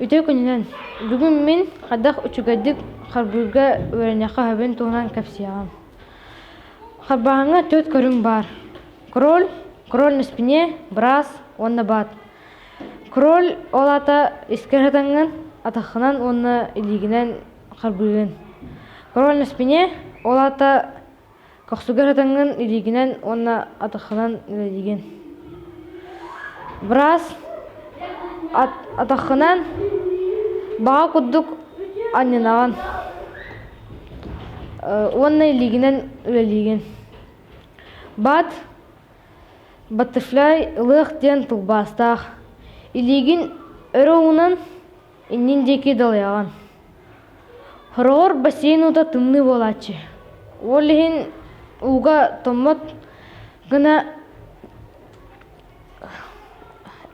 Үтө күнүнен бүгүн мен хадах учугадык харбурга өрөнөкө хабын туунан капсиягам. Харбааңа 4 көрүң бар. Кроль на спине, брас, онна бат. Кроль олата искерхатанган, атахынан онна илигинен харбырын. Кроль на спине олата кохсугархатанган, илигинен онна атахынан илигин. Брас атахынан баа куддук аннинаган. Онна илигинен үлелигин. Баттерфляй лых ден тулбастах. Илигин өрөуынан иннин деки далыяган. Хорогор бассейнуда тымны болачы. Олихин уга томмот гына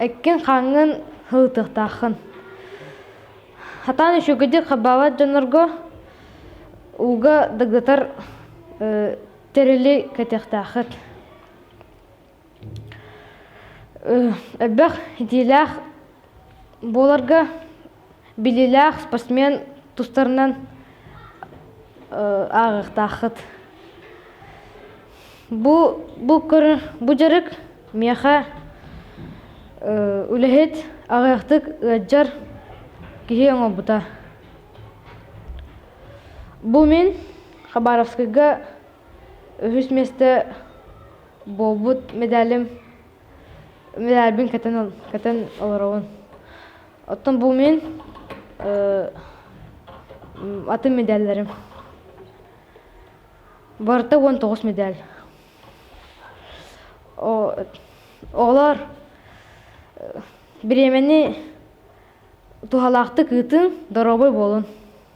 эккен хаңын хылтықтақын. Хатан үшігіде қабават жанырго уга дагытар терели кәтіқтақыт. Әббәқ хитилях боларга билилях спортсмен тустарынан ағықтақыт. Бу жарык меха үлехет ағықтық ғаджар кихе оңобута. Бу мен Хабаровскайга өз месті болбут медалбин кәтен оларауын. Оттан бу мен атын медальлерим. Барыта 19 медаль. Олар биремени тухалақты кытын доробой болын.